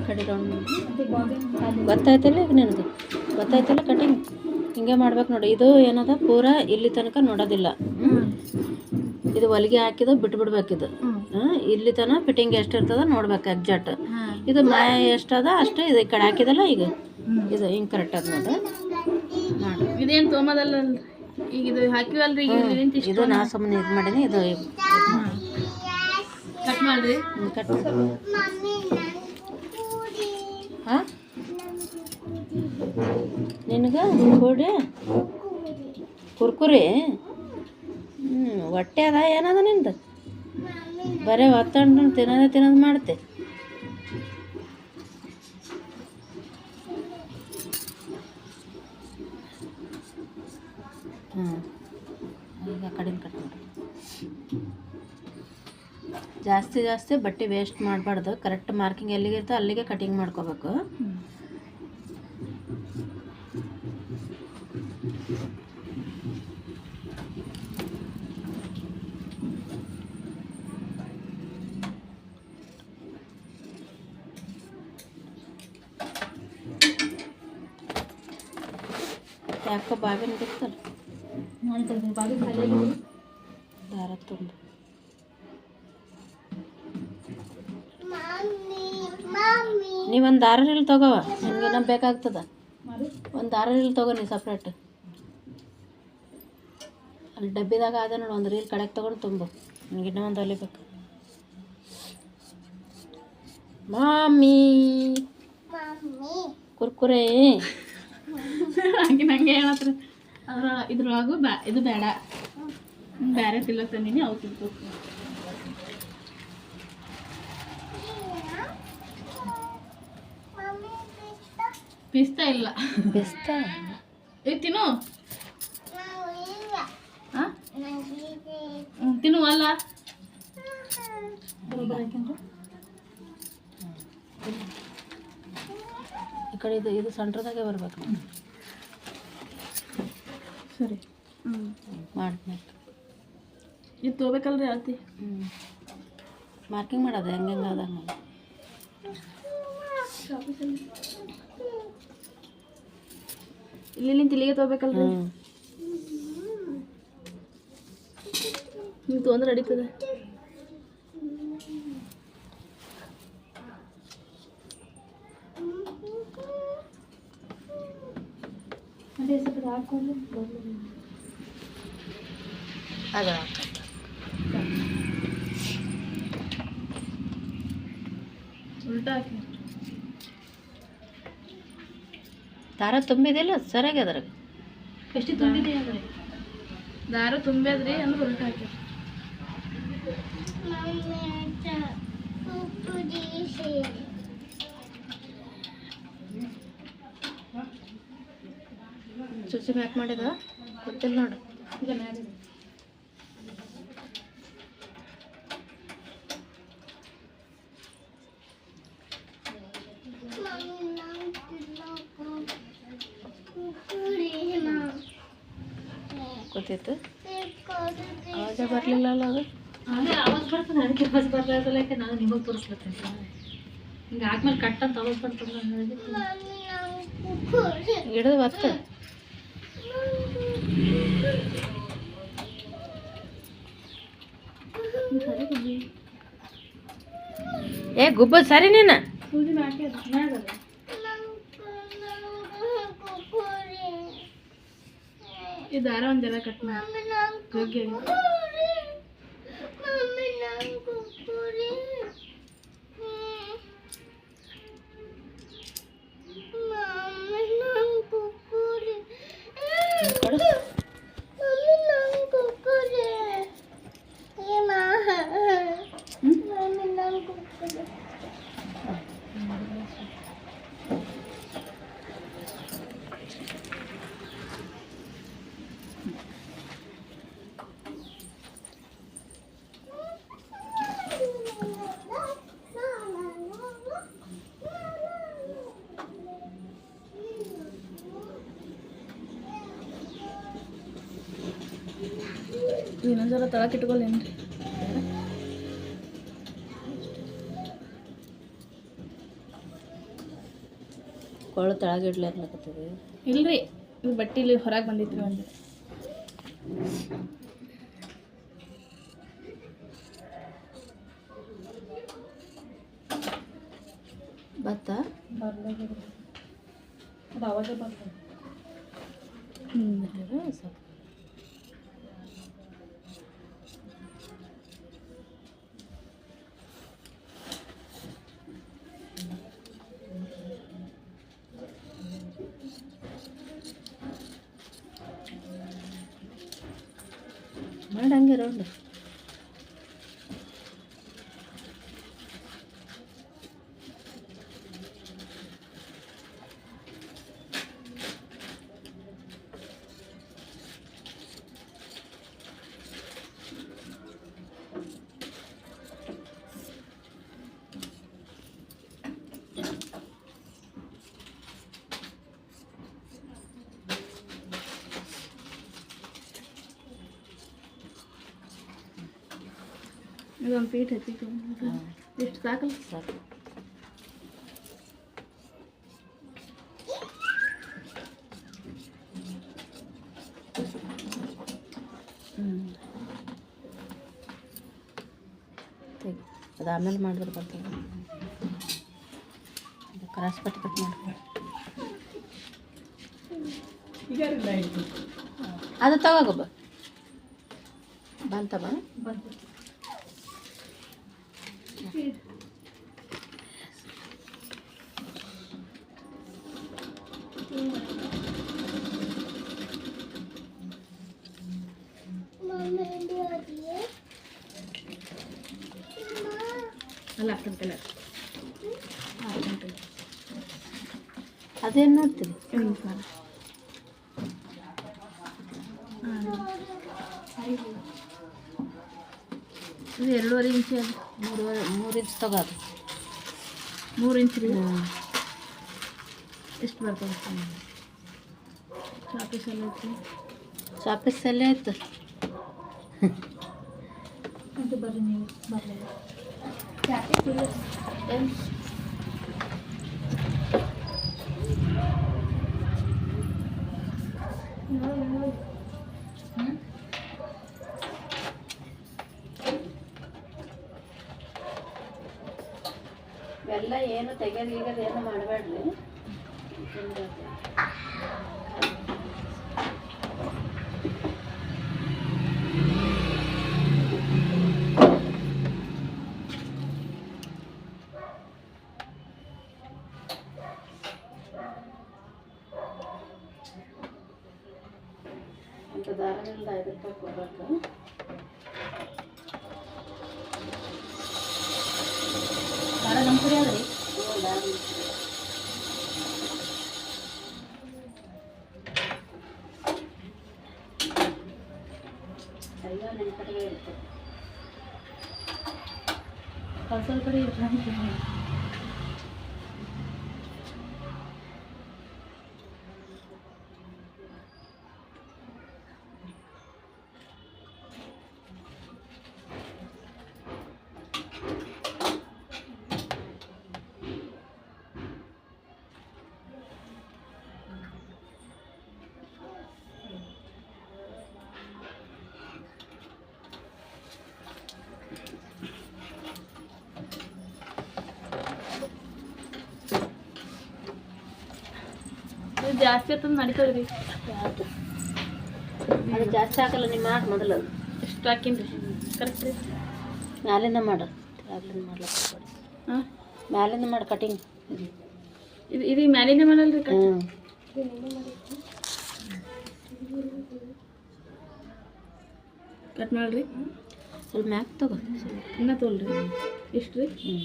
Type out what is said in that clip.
ಕಡೆ ರೌಂಡ್ ಗೊತ್ತಾಯ್ತಲ್ಲ ಈಗ ನಿನಗೆ ಗೊತ್ತಾಯ್ತಲ್ಲ ಕಟಿಂಗ್ ಹಿಂಗೆ ಮಾಡ್ಬೇಕು ನೋಡಿ. ಇದು ಏನದ ಪೂರಾ ಇಲ್ಲಿ ತನಕ ನೋಡೋದಿಲ್ಲ. ಇದು ಹೊಲಿಗೆ ಹಾಕಿದ ಬಿಟ್ಬಿಡ್ಬೇಕಿದು. ಇಲ್ಲಿ ತನಕ ಫಿಟ್ಟಿಂಗ್ ಎಷ್ಟು ಇರ್ತದ ನೋಡ್ಬೇಕು ಎಕ್ಸಾಕ್ಟ್. ಇದು ಮಾಯ ಎಷ್ಟದ ಅಷ್ಟು ಇದು ಈ ಕಡೆ ಹಾಕಿದಲ್ಲ ಈಗ ಇದು ಹಿಂಗೆ ಕರೆಕ್ಟ್ ಅದ ನೋಡಿ ಮಾಡಿ. ಇದೇನು ತೊಗೊಂಬದಲ್ಲ ಈಗ ಇದು ಹಾಕಿವಲ್ರಿ ಈಗ ಇದು ನಾ ಸುಮ್ಮನೆ ಇದು ಮಾಡೀನಿ. ಇದು ಕಟ್ ಮಾಡ್ರಿ ಕಟ್ ಹಾಂ ನಿನಗೆ ಕೊಡಿ ಕುರ್ಕುರಿ. ಹೊಟ್ಟೆ ಅದ ಏನದ ನಿಂದು ಬರೀ ಒತ್ತಂಡು ತಿನ್ನೋದು ಮಾಡ್ತೆ. ಈಗ ಕಡಿಮೆ ಕಟ್ ಮಾಡಿ. ಜಾಸ್ತಿ ಬಟ್ಟೆ ವೇಸ್ಟ್ ಮಾಡಬಾರ್ದು. ಕರೆಕ್ಟ್ ಮಾರ್ಕಿಂಗ್ ಎಲ್ಲಿಗೆ ಇರ್ತೋ ಅಲ್ಲಿಗೆ ಕಟಿಂಗ್ ಮಾಡ್ಕೋಬೇಕು. ಯಾಕೆ ಬಾವಿ ನಡೀತಲ್ಲ ದಾರ ತುಂಬ ನೀವೊಂದು ದಾರ ರೀಲ್ ತಗೋವ. ನಿಮ್ಗೆ ಏನೋ ಬೇಕಾಗ್ತದ ಒಂದು ದಾರ ರೀಲ್ ತಗೋ ನೀ ಸಪ್ರೇಟ್. ಅಲ್ಲಿ ಡಬ್ಬಿದಾಗ ಅದ ನೋಡಿ ಒಂದು ರೀಲ್ ಕಡೆಗೆ ತೊಗೊಂಡು ತುಂಬು. ನನಗೆ ಇನ್ನೂ ಒಂದು ಹೊಲಿಬೇಕು. ಮಾಮಿ ಕುರ್ಕುರೆ ನಂಗೆ ಏನತ್ರ ಅದ್ರ ಇದ್ರೊಳಗು ಇದು ಬೇಡ ಬೇರೆ ತಿಲ್ಲಕ್ ತಂದೀನಿ ಅವು ತಿನ್ಬೇಕು. ಪಿಸ್ತಾ ಇಲ್ಲ ಪಿಸ್ತಾ ಈಗ ತಿನ್ನು ತಿನ್ನು ಅಲ್ಲ ಈ ಕಡೆ ಇದು ಸೆಂಟ್ರದಾಗೆ ಬರ್ಬೇಕು. ಸರಿ ಮಾಡ್ಬೇಕು. ಇದು ತೊಗೋಬೇಕಲ್ರಿ ಅಳತಿ. ಮಾರ್ಕಿಂಗ್ ಮಾಡೋದು ಹೆಂಗೆ ಅದಂಗೆ. ಇಲ್ಲಿ ಇಲ್ಲಿಗೆ ತೊಗೋಬೇಕಲ್ರಿ. ನೀವು ತೊಗೊಂಡ್ರೆ ನಡೀತದೆ. ಅದ ಉಲ್ಟಾ ಹಾಕಿ ದಾರ ತುಂಬಿದಿಲ್ಲ ಸರಿಯಾಗಿ ಅದ್ರಾಗ ಎಷ್ಟು ತುಂಬಿದೆ ಅಂದ್ರೆ ದಾರ ತುಂಬ್ಯದ್ರಿ ಅಂದ್ರೆ ಉಲ್ಟಾ ಹಾಕಿ. ಚುಚ್ಚಿ ಮ್ಯಾಕ್ ಮಾಡಿದ ಗೊತ್ತಿಲ್ಲ ನೋಡು. ಗೊತ್ತಿತ್ತು ಆವಾಜ ಬರಲಿಲ್ಲ ಅಲ್ಲ ಅದು. ಆವಾಜ್ ಬರ್ತದೆ ಅದಕ್ಕೆ ಆವಾಜ್ ಬರ್ಲಾರ್ದಲ್ಲ ನಾನು ನಿಮಗೆ ತೋರಿಸ್ಲತ್ತೀನಿ. ಹಿಂಗೆ ಆದ್ಮೇಲೆ ಕಟ್ ಅಂತ ಆವಾಜ್ ಬರ್ತದೆ ಹಿಡಿದು ಬತ್ತ. ಏ ಗುಬ್ಬ ಸರಿ ನೀನು ಈ ದಾರ ಒಂದೆಲ್ಲ ಕಟ್ ಮಾಡಿ ಇನ್ನೊಂದ್ಸಲ ತಳಕ್ಕೆ ಇಟ್ಕೊಳ್ಳೇನ್ರಿ. ಕೊಳ್ಳು ತೆಳಗಿಡ್ಲಿರ್ಲಕತ್ತೀವಿ. ಇಲ್ರಿ ಇದು ಬಟ್ಟೆ ಇಲ್ಲಿ ಹೊರಗೆ ಬಂದಿತ್ತು ಒಂದು ಭತ್ತ ಅದು ಅವಾಗೇ ಬರ್ತದೆ. ಸ್ವಲ್ಪ ಮಾಡಿ ಹಂಗೆ ರೌಂಡ್. ಇದೊಂದು ಪೀಠ ಐತಿ ಎಷ್ಟು ಸಾಕಲ್ಲ ಸಾಕು. ಅದು ಆಮೇಲೆ ಮಾಡಿದ್ರೆ ಬರ್ತದೆ. ಕ್ರಾಸ್ ಪಟ್ಟಿ ಕಟ್ ಮಾಡ್ತಾರೆ. ಅದು ತಗೋಬ ಬಂತ ಬಾ ಬಂತು. ಅಲ್ಲ ಹಾಕಂತಲ್ಲ ಅದೇನು ನೋಡ್ತೀವಿ. ಇದು 2.5 ಇಂಚು ಅದು 3 ಇಂಚ್ ತಗೋದು. 3 ಇಂಚ್ ರೀ ಎಷ್ಟು ಬರ್ತದೆ ಚಾಪೀಸ್ ಎಲ್ಲ ಐತಿ ಚಾಪೀಸ್ ಅಲ್ಲೇ ಆಯ್ತು. ಅದು ಬರ್ರಿ ನೀವು ಬರಲಿಲ್ಲ ಎಲ್ಲ ಏನು ತೆಗೆದು ಈಗದು ಏನು ಮಾಡಬೇಡ್ರಿ. ಅಂತ ದಾರದಿಂದ 5 ರೂಪಾಯಿ ಕೊಡಬೇಕು. ದಾರ ನಮ್ಮ ಕಡೆ ಅದ ರೀ ಎಲ್ಲ ನಿಮ್ಮ ಕಡೆಗೆ ಇರ್ತದೆ. ಕಲ್ಸಲ್ ಕಡೆ ಇರ್ತಾನೆ ಜಾಸ್ತಿ ಆತಂದು ನಡೀತದ್ರಿ. ಯಾವುದು ಅದು ಜಾಸ್ತಿ ಹಾಕಲ್ಲ. ನೀವು ಮಾಡಿ ಮೊದಲು ಎಷ್ಟು ಹಾಕಿನ್ರಿ ಕರೆಕ್ಟ್ ರೀ. ಮ್ಯಾಲಿಂದ ಮಾಡು, ಕೆಳಗಿಂದ ಮಾಡ್ಲಿಕ್ಕೆ ಹೋಗ್ಬೇಡಿ. ಹಾಂ ಮ್ಯಾಲಿಂದ ಮಾಡಿ ಕಟಿಂಗ್. ಇದು ಮ್ಯಾಲಿಂದ ಮಾಡಲ್ರಿ ಕಟ್ ಮಾಡ್ರಿ. ಸ್ವಲ್ಪ ಮ್ಯಾಕ್ ತಗೋ, ಇನ್ನೂ ತೊಗೊಳ್ರಿ. ಎಷ್ಟು ರೀ?